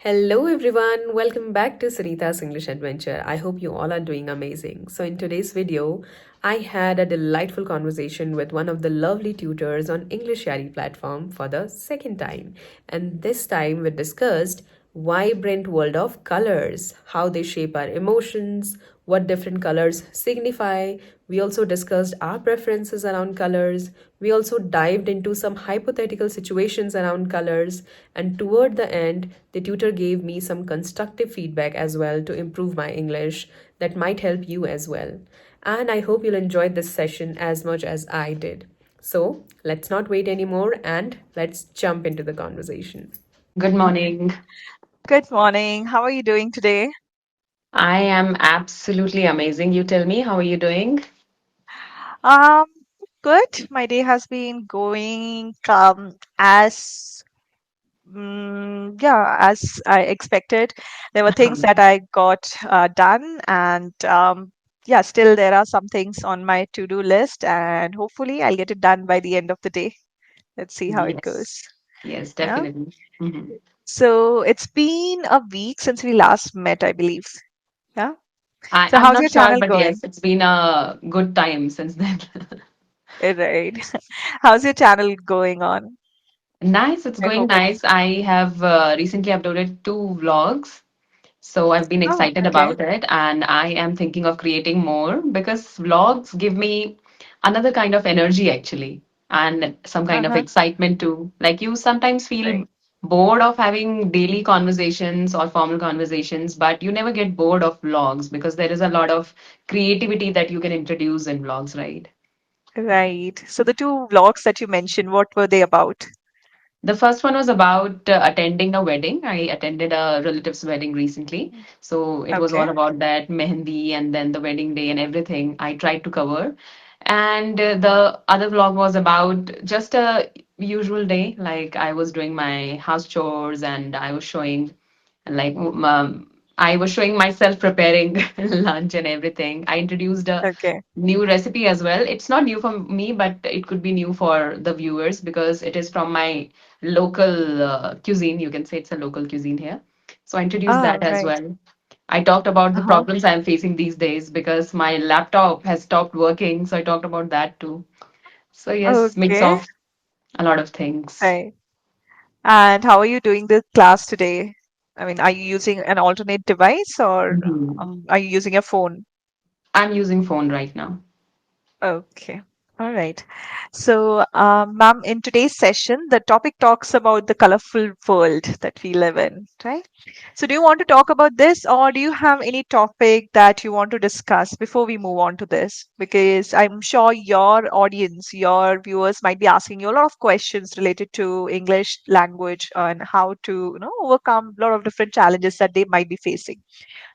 Hello, everyone. Welcome back to Sunita's English Adventure. I hope you all are doing amazing. So, in today's video, I had a delightful conversation with one of the lovely tutors on EnglishYaari platform for the second time. And this time, we discussed vibrant world of colors, how they shape our emotions, what different colors signify. We also discussed our preferences around colors. We also dived into some hypothetical situations around colors. And toward the end, the tutor gave me some constructive feedback as well to improve my English that might help you as well. And I hope you'll enjoy this session as much as I did. So let's not wait anymore and let's jump into the conversation. Good morning. Good morning. How are you doing today? I am absolutely amazing. You tell me, how are you doing? Um, Good. My day has been going as I expected. There were things that I got done, and still there are some things on my to-do list, and hopefully I'll get it done by the end of the day. Let's see how it Yes, goes. yes, Yeah. definitely. Mhm. So it's been a week since we last met, I believe. Yeah. So I'm how's not your sure, channel but going? yes, it's been a good time since then. Right. How's your channel going on? Nice, it's I going hope it. nice. I have recently uploaded two vlogs. So I've been Oh, excited okay. about it, and I am thinking of creating more because vlogs give me another kind of energy actually, and some kind of Uh-huh. excitement too. Like you sometimes feel Right. bored of having daily conversations or formal conversations, but you never get bored of vlogs because there is a lot of creativity that you can introduce in vlogs, right? Right. So the two vlogs that you mentioned, what were they about? The first one was about attending a wedding. I attended a relative's wedding recently. So it was Okay. all about that mehendi and then the wedding day and everything I tried to cover. And the other vlog was about just a usual day. Like I was doing my house chores and I was showing like I was showing myself preparing lunch and everything. I introduced a Okay. new recipe as well. It's not new for me, but it could be new for the viewers because it is from my local cuisine. You can say it's a local cuisine here. So I introduced Ah, that as right. well. I talked about the Uh-huh. problems I'm facing these days because my laptop has stopped working. So I talked about that too. So yes, mix Okay. of a lot of things. Right. And how are you doing the class today? I mean, are you using an alternate device or Mhm. are you using a phone? I'm using phone right now. Okay. All right. So, ma'am, in today's session, the topic talks about the colorful world that we live in, right? So, do you want to talk about this, or do you have any topic that you want to discuss before we move on to this? Because I'm sure your audience, your viewers might be asking you a lot of questions related to English language and how to, overcome a lot of different challenges that they might be facing.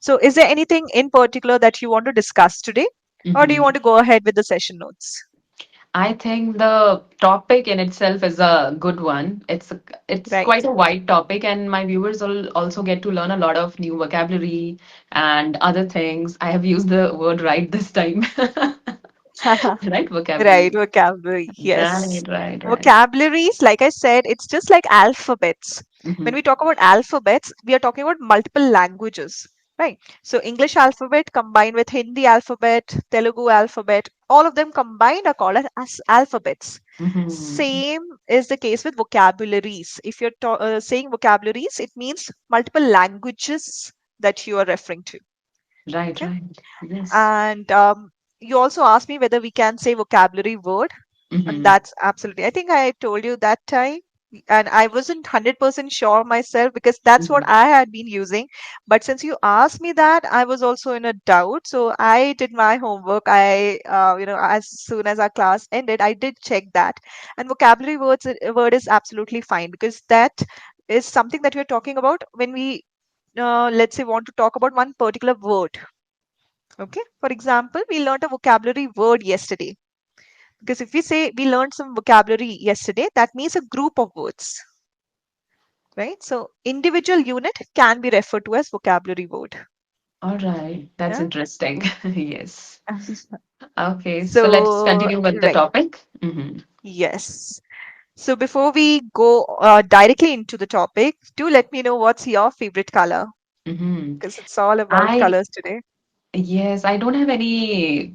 So, is there anything in particular that you want to discuss today, or do you Mhm. want to go ahead with the session notes? I think the topic in itself is a good one. It's Right. quite a wide topic, and my viewers will also get to learn a lot of new vocabulary and other things. I have used the word right this time. Right, Right, vocabulary. vocabulary. Yes. Right, right, right. Vocabularies, like I said, it's just like alphabets. When Hmm. we talk about alphabets, we are talking about multiple languages, right? So English alphabet combined with Hindi alphabet, Telugu alphabet, all of them combined are called as alphabets. Hmm. Same is the case with vocabularies. If you're saying vocabularies, it means multiple languages that you are referring to. Right, Okay. right. Yes. And you also asked me whether we can say vocabulary word, and Hmm. that's absolutely. I think I told you that time, and I wasn't 100% sure myself because that's what Hmm. I had been using. But since you asked me that, I was also in a doubt. So I did my homework. As soon as our class ended, I did check that, and vocabulary word is absolutely fine because that is something that we're talking about when we let's say want to talk about one particular word. Okay. For example, we learned a vocabulary word yesterday. Because if we say we learned some vocabulary yesterday, that means a group of words, right? So individual unit can be referred to as vocabulary word. All right. That's Yeah. interesting. Yes. Okay, so let's So, continue with the right. topic. Hmm. Yes. So before we go directly into the topic, do let me know what's your favorite color Hmm. because it's all about I colors today. Yes, I don't have any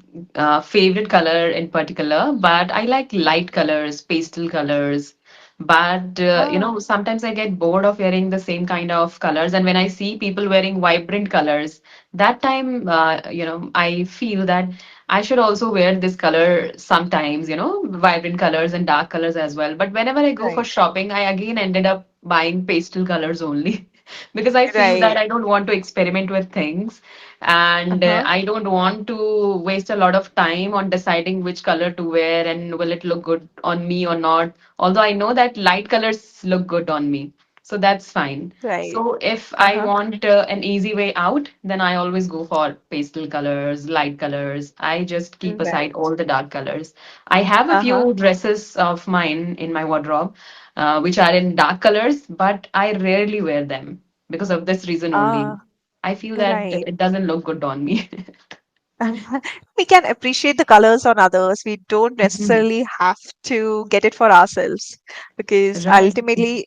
favorite color in particular, but I like light colors, pastel colors. But Ah, sometimes I get bored of wearing the same kind of colors, and when I see people wearing vibrant colors, that time, I feel that I should also wear this color sometimes, vibrant colors and dark colors as well. But whenever I go for right, shopping, I again ended up buying pastel colors only because I feel that right. I don't want to experiment with things and Uh-huh, I don't want to waste a lot of time on deciding which color to wear and will it look good on me or not. Although I know that light colors look good on me, so that's fine. right. So if I Uh-huh, want an easy way out, then I always go for pastel colors, light colors. I just keep aside right. all the dark colors. I have a Uh-huh. few dresses of mine in my wardrobe, which are in dark colors, but I rarely wear them because of this reason only. Ah, I feel that right. it doesn't look good on me. We can appreciate the colors on others. We don't Mhm. necessarily have to get it for ourselves because Right, ultimately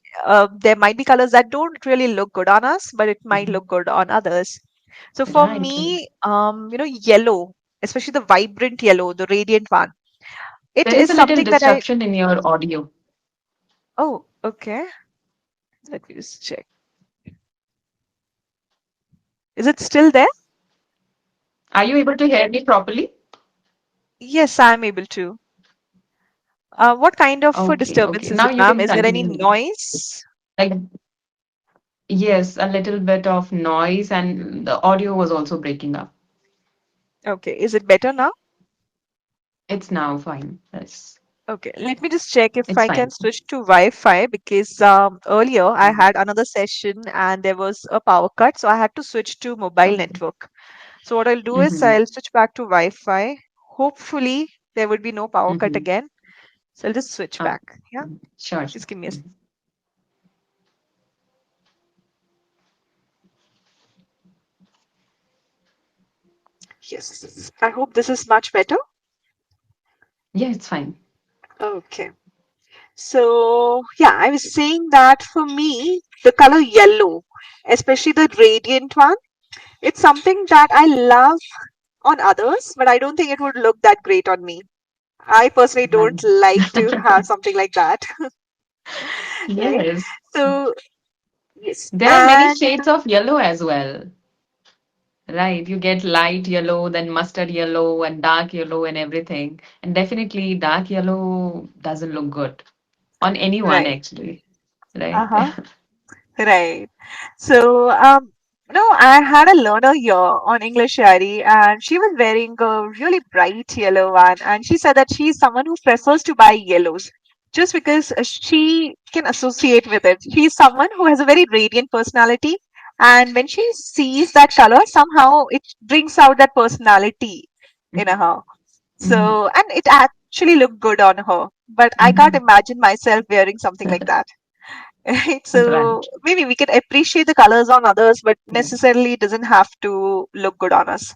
there might be colors that don't really look good on us, but it might mhm. look good on others. So for Right, right. me, yellow, especially the vibrant yellow, the radiant one, it There is is a little something that I. disruption in your audio. Oh, okay. Let me just check. Is it still there? Are you able to hear me properly? Yes, I'm able to. What kind of Okay, okay. disturbance is Now it, you ma'am? can Is there any continue. noise? Like, yes, a little bit of noise, and the audio was also breaking up. Okay, is it better now? It's now fine. Yes, Okay, let me just check if it's I can fine. switch to Wi-Fi because earlier I Mhm. had another session and there was a power cut, so I had to switch to mobile Okay. network. So what I'll do is Mm-hmm. I'll switch back to Wi-Fi. Hopefully there would be no power cut Mm-hmm. again. So I'll just switch Oh, back. Yeah, sure, sure. just give me a. Mhm. Yes, I hope this is much better. Yeah, it's fine. Okay. So, yeah, I was saying that for me, the color yellow, especially the radiant one, it's something that I love on others, but I don't think it would look that great on me. I personally Right. don't like to have something like that, right? Yes. So, yes. There are many And shades of yellow as well. Right, you get light yellow, then mustard yellow, and dark yellow, and everything. And definitely, dark yellow doesn't look good on anyone, right. actually. Right? Uh-huh. Right. So, I had a learner here on EnglishYaari, and she was wearing a really bright yellow one, and she said that she's someone who prefers to buy yellows just because she can associate with it. She's someone who has a very radiant personality, and when she sees that color, somehow it brings out that personality in her. Mm-hmm. So, and it actually looked good on her, but I can't Mm-hmm. imagine myself wearing something like that. Right. So Right. maybe we can appreciate the colors on others, but necessarily it doesn't have to look good on us.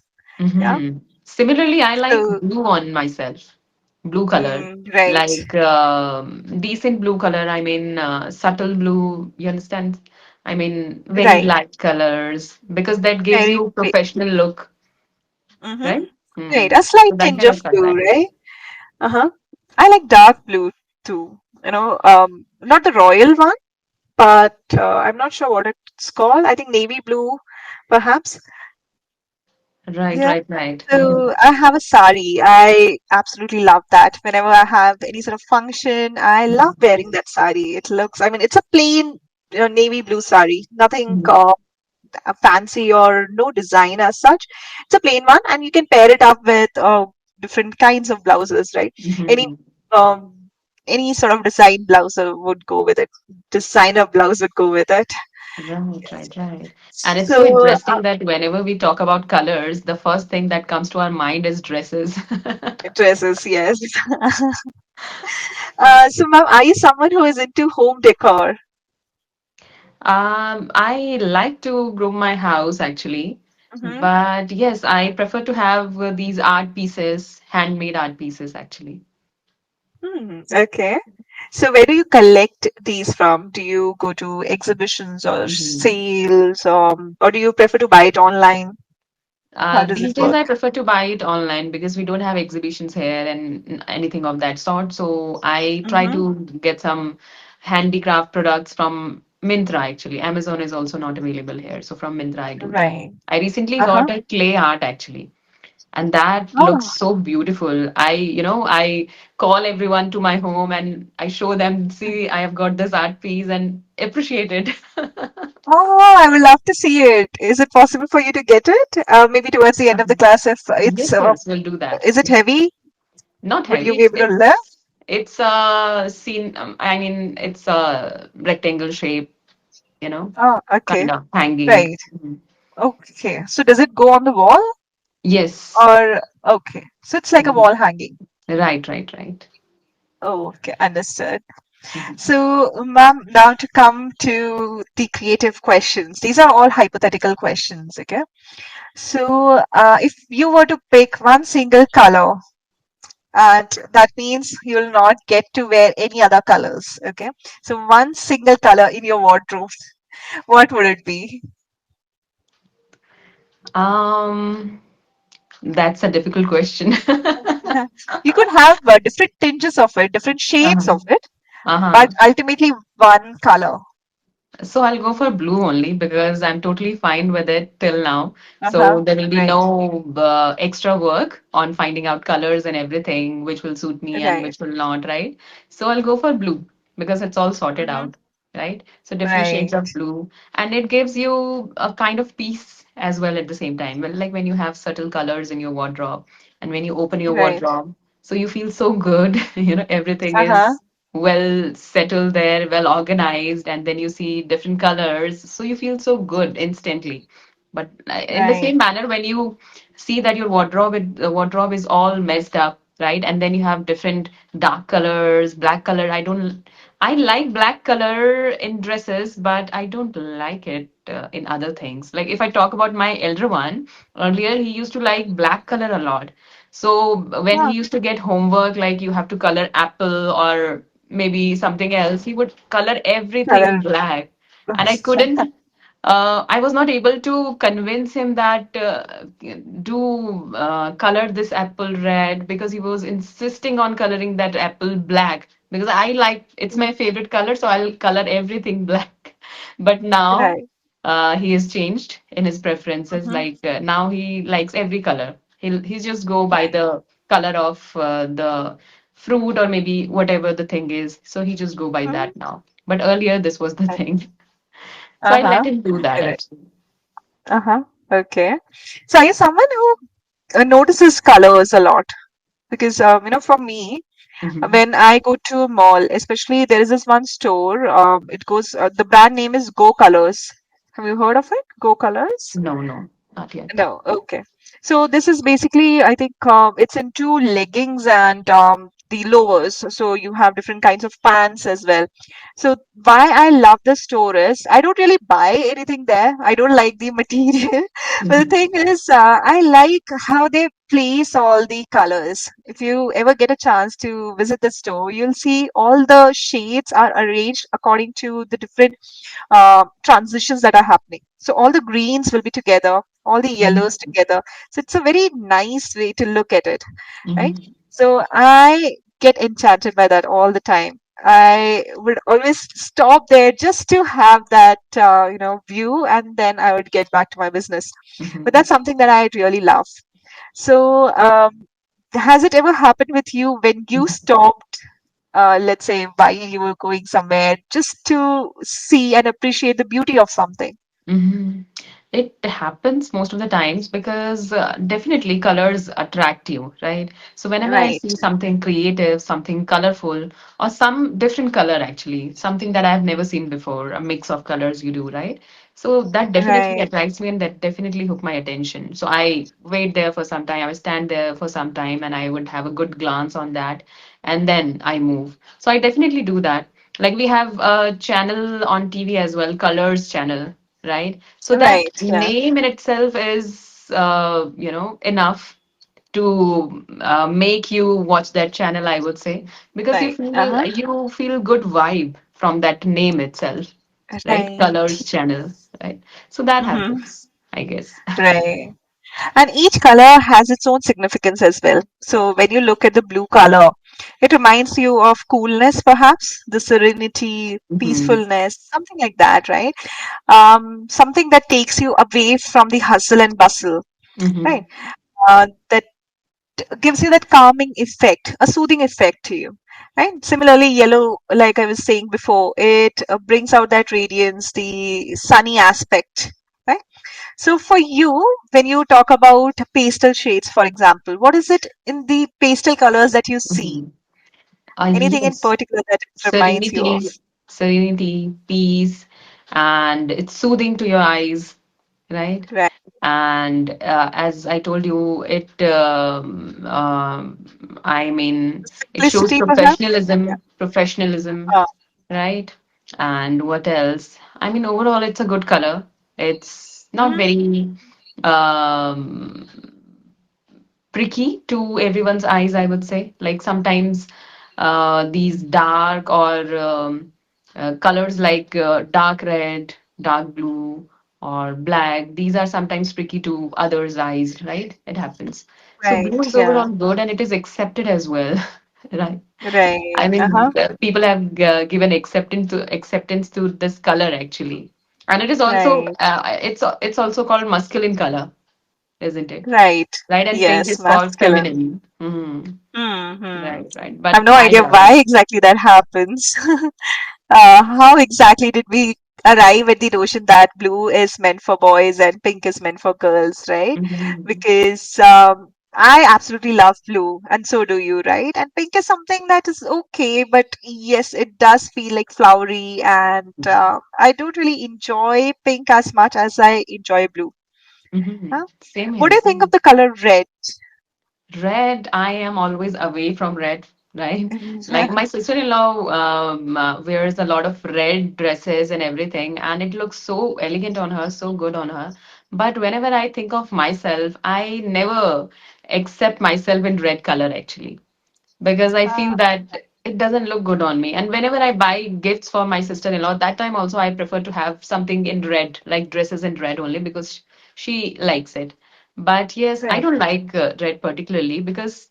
Yeah. Mm-hmm. Similarly, I like So, blue on myself. Blue color. right. Like decent blue color. I mean, subtle blue. You understand? I mean, very Right. light colors because that gives Very, you professional look, mm-hmm. right? Right. Hmm. A slight So that tinge kind of of color blue, I like. right? Uh-huh. I like dark blue too. Not the royal one, but I'm not sure what it's called. I think navy blue, perhaps. Right, Yeah. right, right. So I have a sari. I absolutely love that. Whenever I have any sort of function, I love wearing that sari. It looks, I mean, it's a plain, navy blue sari. Nothing Mhm. fancy or no design as such. It's a plain one, and you can pair it up with different kinds of blouses, right? Any Mhm. um, any sort of design blouse would go with it. Designer blouse would go with it. Right, Yes. right, right. And it's so So interesting that whenever we talk about colors, the first thing that comes to our mind is dresses. dresses, yes. So, ma'am, are you someone who is into home decor? I like to groom my house actually, Mm-hmm. but yes, I prefer to have these art pieces, handmade art pieces actually. Okay. So where do you collect these from? Do you go to exhibitions or Mhm. sales, or do you prefer to buy it online? How does it These days, work? I prefer to buy it online because we don't have exhibitions here and anything of that sort. So I try Mm-hmm. to get some handicraft products from Myntra, actually. Amazon is also not available here. So from Myntra, I do try. Right. I recently Uh-huh. got a clay art, actually. And that looks Oh, so beautiful. I call everyone to my home and I show them, see, I have got this art piece and appreciate it. oh, I would love to see it. Is it possible for you to get it? Maybe towards the end of the class, if it's, Yes, yes, we'll do that. is it heavy? Not Will heavy. you be It's able to lift? it's a scene. I mean, it's a rectangle shape. Oh, okay. Kind of hanging. Right. Mhm. Okay. So does it go on the wall Yes. or okay? So it's like a Mhm. wall hanging. Right, right, right. Oh, okay. Understood. Mhm. So, ma'am, now to come to the creative questions. These are all hypothetical questions, okay? So, if you were to pick one single color, and that means you'll not get to wear any other colors, okay? So, one single color in your wardrobe, what would it be? Um, that's a difficult question. You could have different tinges of it, different shades Uh-huh. of it, but Uh-huh. ultimately one color. So I'll go for blue only because I'm totally fine with it till now. So Uh-huh. there will be Right, no extra work on finding out colors and everything, which will suit me and right. which will not, right? So I'll go for blue because it's all sorted Mm-hmm. out, right? So different shades Right, of blue, and it gives you a kind of peace as well at the same time. Well, like when you have subtle colors in your wardrobe, and when you open your right. wardrobe, so you feel so good, everything Uh-huh. is well settled there, well organized, and then you see different colors, so you feel so good instantly. But in the Right. same manner, when you see that your wardrobe is all messed up, right? And then you have different dark colors, black color. I like black color in dresses, but I don't like it in other things. Like if I talk about my elder one, earlier he used to like black color a lot. So when he Ah, used to get homework, like you have to color apple or maybe something else, he would color everything color. black. And I was not able to convince him that do color this apple red because he was insisting on coloring that apple black because I like it's my favorite color, so I'll color everything black. But now Right. he has changed in his preferences. Mm-hmm. Like now he likes every color. He'll just go by Right. the color of the fruit or maybe whatever the thing is. So he just go by Mm-hmm. that now. But earlier this was the Right. thing. So I let Uh-huh. him do that Correct. actually. Uh-huh. Okay. So are you someone who notices colors a lot? Because for me, Hmm. when I go to a mall, especially there is this one store. It goes. The brand name is Go Colors. Have you heard of it? Go Colors. No, no, not yet. No, okay. So this is basically, I think it's into leggings and the lowers. So you have different kinds of pants as well. So why I love the store is I don't really buy anything there. I don't like the material. But the Hmm. thing is, I like how they place all the colors. If you ever get a chance to visit the store, you'll see all the shades are arranged according to the different transitions that are happening. So all the greens will be together, all the yellows Hmm. together. So it's a very nice way to look at it, right? Hmm. So I get enchanted by that all the time. I would always stop there just to have that, view, and then I would get back to my business. But Hmm. that's something that I really love. So, has it ever happened with you when you stopped, let's say, while you were going somewhere, just to see and appreciate the beauty of something? Hmm. It happens most of the times because definitely colors attract you, right? So whenever I Right, see something creative, something colorful, or some different color actually, something that I've never seen before, a mix of colors you do, right? So that definitely right, attracts me and that definitely hook my attention. So I wait there for some time, I would stand there for some time and I would have a good glance on that and then I move. So I definitely do that. Like we have a channel on TV as well, Colors channel, right? So that right. Yeah. name in itself is, enough. to make you watch that channel, I would say, because Right. Uh-huh. you feel good vibe from that name itself, right? Right. Colors channel, right? So that Mm-hmm. happens, I guess. Right. And each color has its own significance as well. So when you look at the blue color, it reminds you of coolness, perhaps, the serenity, Hmm. peacefulness, something like that, right? Something that takes you away from the hustle and bustle, right? Hmm. That gives you that calming effect, a soothing effect to you, right? Similarly, yellow, like I was saying before, it brings out that radiance, the sunny aspect, right? So for you, when you talk about pastel shades, for example, what is it in the pastel colors that you see? Hmm. Anything in Yes. particular that it reminds you of? Serenity, serenity, peace, and it's soothing to your eyes, right? Right. And as I told you, I mean, it shows Simplicity, perhaps? Yeah. professionalism, Uh, right? And what else? I mean, overall, it's a good color. It's not mhm. very um, pricky to everyone's eyes, I would say. Like sometimes these dark or colors like dark red, dark blue, or black, these are sometimes pricky to others' eyes, right? It happens. So Right. blue is Yeah. overall good and it is accepted as well, right? I Right. mean, Uh-huh. people have given acceptance to this color actually, and it is also Right. it's also called masculine color, isn't it? Right. Right, and pink Yes, is called masculine. feminine. Hmm. Hmm. Right, right. I have But no I idea love it. why exactly that happens. How exactly did we arrive at the notion that blue is meant for boys and pink is meant for girls, right? Hmm. Because I absolutely love blue, and so do you, right? And pink is something that is okay, but yes, it does feel like flowery, and I don't really enjoy pink as much as I enjoy blue. Hmm. Huh? Same What here, do you think of same. the color red? Red, I am always away from red, right? Like my sister-in-law wears a lot of red dresses and everything, and it looks so elegant on her, so good on her. But whenever I think of myself, I never accept myself in red color actually, because I feel that it doesn't look good on me. And whenever I buy gifts for my sister-in-law, that time also I prefer to have something in red, like dresses in red only because she likes it. But yes, I Right. don't like red particularly because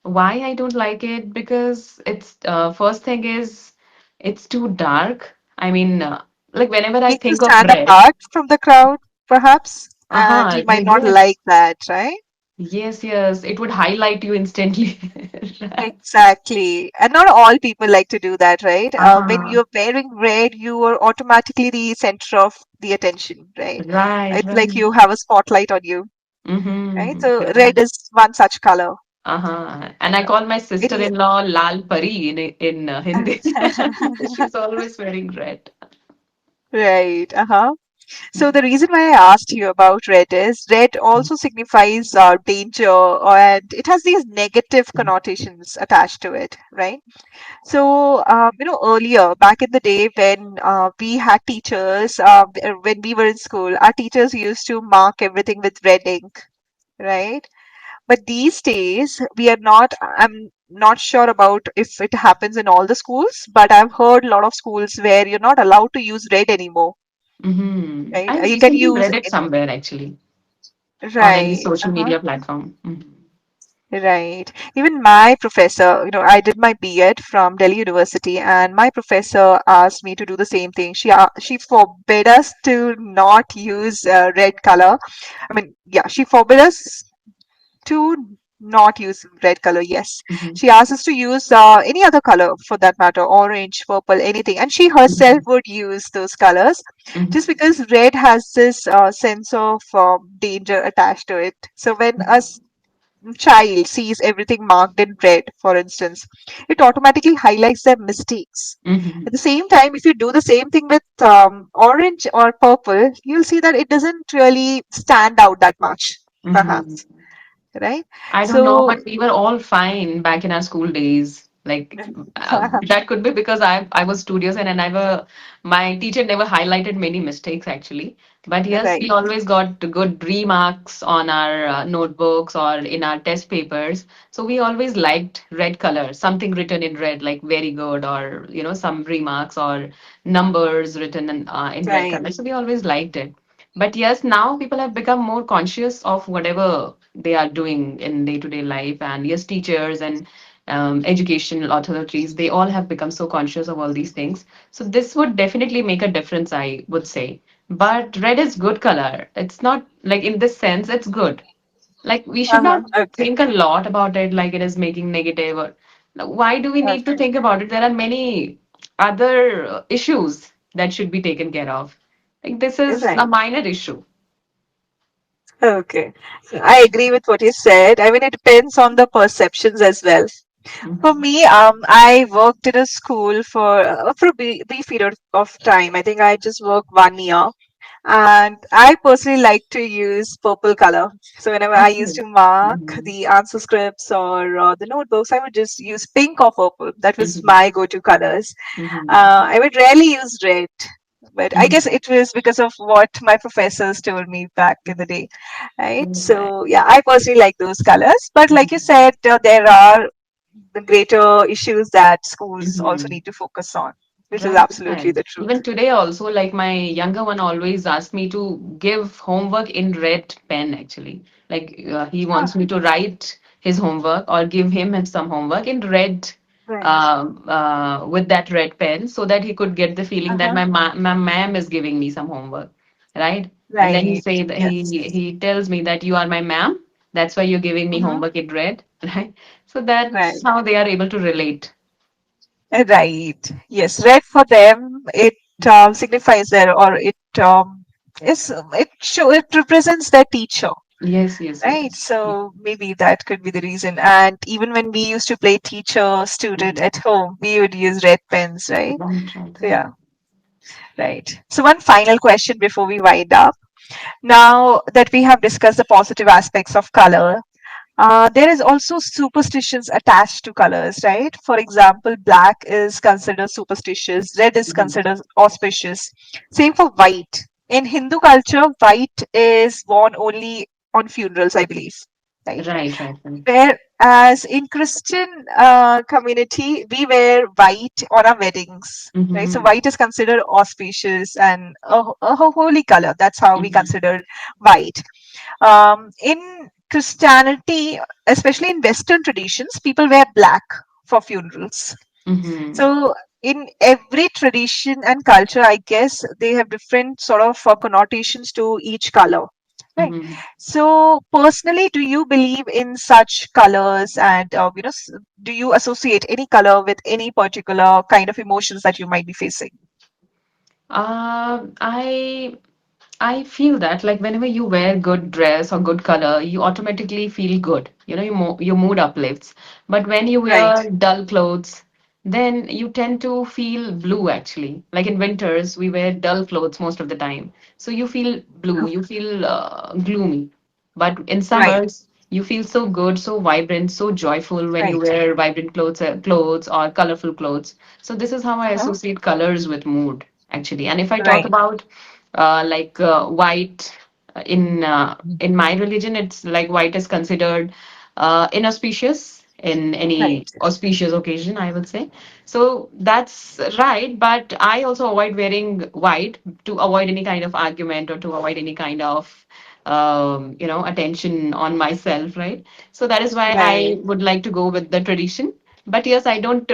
why I don't like it? Because it's first thing is it's too dark. I mean, like whenever I Makes you think of stand red, apart from the crowd, perhaps, and aha, you might not like yes, that, right? yes, yes, it would highlight you instantly. Right. Exactly. And not all people like to do that, right? When Uh-huh. you're wearing red, you are automatically the center of the attention, right? Right, It's like right. you have a spotlight on you, right? Mm-hmm. So red Correct. is one such color. Uh-huh. And I call my Any sister-in-law Lal Pari in Hindi. She's always wearing red. right. Uh-huh. So the reason why I asked you about red is red also signifies danger, and it has these negative connotations attached to it, right? So, earlier, back in the day when we had teachers, when we were in school, our teachers used to mark everything with red ink, right? But these days, I'm not sure about if it happens in all the schools, but I've heard a lot of schools where you're not allowed to use red anymore, Mm-hmm. right? I You can recently use read it it, somewhere actually on any right. social Uh-huh. media platform. Mm-hmm. Right. Even my professor, I did my B.Ed from Delhi University, and my professor asked me to do the same thing. She forbade us to not use red color. I mean, yeah, she forbade us to not use red color. Yes, Mm-hmm. she asked us to use any other color for that matter, orange, purple, anything, and she herself Mm-hmm. would use those colors just Mm-hmm. because red has this sense of danger attached to it. So when a child sees everything marked in red, for instance, it automatically highlights their mistakes. Mm-hmm. At the same time, if you do the same thing with orange or purple, you'll see that it doesn't really stand out that much, Mm-hmm. perhaps, right? I don't know, So, but we were all fine back in our school days. Like that could be because I was studious and I never, my teacher never highlighted many mistakes actually. But yes, we Right, always got good remarks on our notebooks or in our test papers. So we always liked red color, something written in red, like very good, or some remarks or numbers written in red right, color. So we always liked it. But yes, now people have become more conscious of whatever they are doing in day-to-day life, and yes, teachers and educational authorities, they all have become so conscious of all these things. So this would definitely make a difference, I would say. But red is good color. It's not like in this sense, it's good. Like we should not okay, think a lot about it like it is making negative or why do we need to okay, think about it? There are many other issues that should be taken care of. Like this is a right, minor issue. okay. So I agree with what you said. I mean, it depends on the perceptions as well. For Mhm. me, I worked in a school for a brief period of time. I think I just worked 1 year, and I personally like to use purple color. So whenever I used Okay. to mark Mhm. the answer scripts or the notebooks, I would just use pink or purple. That was Mhm. my go-to colors. Mhm. I would rarely use red, but I guess Mhm. it was because of what my professors told me back in the day, right? Right. So yeah, I personally like those colors. But like you Mhm. said, there are the greater issues that schools also Mhm. need to focus on, which is Right, absolutely right. the truth. Even today also, like my younger one always asks me to give homework in red pen actually. Like he wants Ah, me to write his homework or give him some homework in red right. with that red pen so that he could get the feeling that Uh-huh. my ma'am is giving me some homework, right? And then he Right. say that Yes. he tells me that you are my ma'am, that's why you're giving me Mm-hmm. homework in red, right? So that's Right. how they are able to relate. Right. Yes. Red for them, it signifies their, or it represents their teacher, Yes, yes, right? yes. So maybe that could be the reason. And even when we used to play teacher student Mhm. at home, we would use red pens, right? Right, right, So right. yeah, right. So one final question before we wind up. Now that we have discussed the positive aspects of color, there is also superstitions attached to colors, right? For example, black is considered superstitious, red is Mhm. considered auspicious. Same for white. In Hindu culture, white is worn only on funerals, I believe, right? Right, right, right. Whereas in Christian community, we wear white on our weddings, right? So Mm-hmm. white is considered auspicious and a holy color. That's how we Mm-hmm. consider white. In Christianity, especially in Western traditions, people wear black for funerals. Mm-hmm. So, in every tradition and culture, I guess they have different sort of connotations to each color. Right. Mm-hmm. So, personally, do you believe in such colors, and do you associate any color with any particular kind of emotions that you might be facing? Uh, I I feel that like whenever you wear good dress or good color, you automatically feel good. Your mood uplifts. But when you Right. wear dull clothes, then you tend to feel blue actually. Like in winters, we wear dull clothes most of the time. So you feel blue, you feel gloomy. But in Right. summers, you feel so good, so vibrant, so joyful when you Right. wear vibrant clothes or colorful clothes. So this is how I Uh-huh. associate colors with mood actually. And if I talk Right. about white in my religion, it's like white is considered inauspicious in any Right. auspicious occasion, I would say. So that's right, but I also avoid wearing white to avoid any kind of argument or to avoid any kind of attention on myself, right? So that is why I Right. would like to go with the tradition. But yes, I don't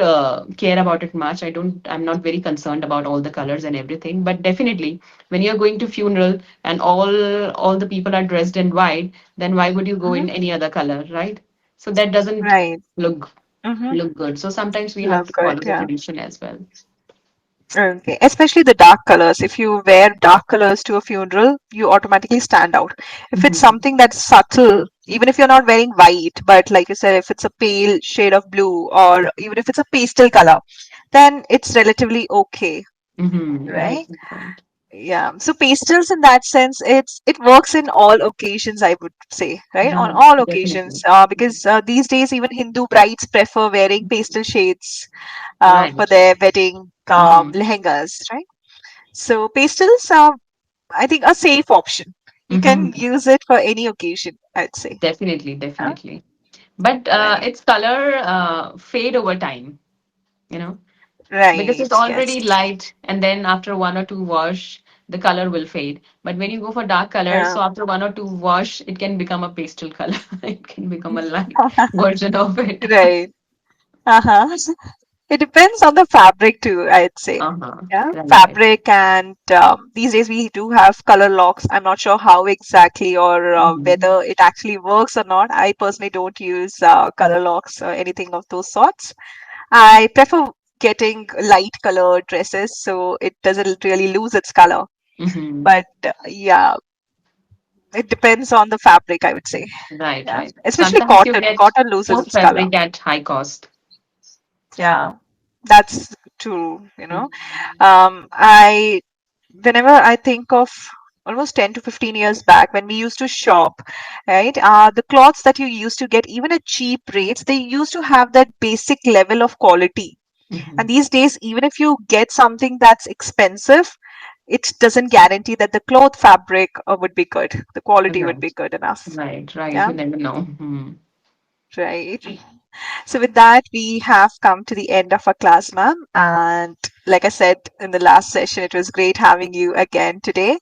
care about it much. I'm not very concerned about all the colors and everything. But definitely, when you're going to funeral and all the people are dressed in white, then why would you go Mhm. in any other color, right? So that doesn't Right. look Mm-hmm. look good. So sometimes we have Look to good. follow the Yeah. tradition as well. Okay, especially the dark colors. If you wear dark colors to a funeral, you automatically stand out. If it's Mhm. something that's subtle, even if you're not wearing white, but like you said, if it's a pale shade of blue or even if it's a pastel color, then it's relatively okay, Mm-hmm. Right, right? right. Yeah, so pastels in that sense, it works in all occasions, I would say, right? On Right, all occasions, definitely. because these days even Hindu brides prefer wearing pastel shades for Right. their wedding Mm-hmm. lehengas, right? So pastels are, I think, a safe option. You can Mm-hmm. use it for any occasion, I'd say. Definitely, Huh? definitely. But Right, its color fade over time, you know, because right, it's yes. already light, and then after one or two wash, the color will fade. But when you go for dark colors, Yeah. so after one or two wash, it can become a pastel color. It can become a light version of it. Right. Uh-huh. It depends on the fabric too, I'd say. Uh-huh. Yeah, Right, right. fabric and these days we do have color locks. I'm not sure how exactly or Mm-hmm. whether it actually works or not. I personally don't use color locks or anything of those sorts. I prefer getting light colored dresses so it doesn't really lose its color. Mm-hmm. But yeah, it depends on the fabric, I would say. Right, Yeah, right. especially Sometimes you cotton. get Cotton loses poor its color. fabric at high cost. Yeah, that's true, you know. Mhm. I whenever I think of almost 10 to 15 years back when we used to shop, right? The clothes that you used to get, even at cheap rates, they used to have that basic level of quality. And Mhm. these days, even if you get something that's expensive, it doesn't guarantee that the cloth fabric would be good. The quality would be Right, good enough. right, right. Yeah, You never know. Mhm. right. So with that, we have come to the end of our class, ma'am. And like I said in the last session, it was great having you again today.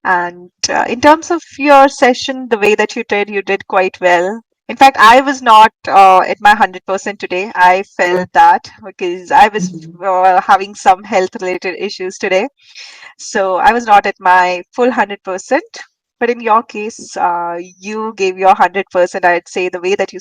And in terms of your session, the way that you did quite well. In fact, I was not at my 100% today. I felt that because I was Mhm. having some health related issues today. So I was not at my full 100%. But in your case, you gave your 100%. I'd say the way that you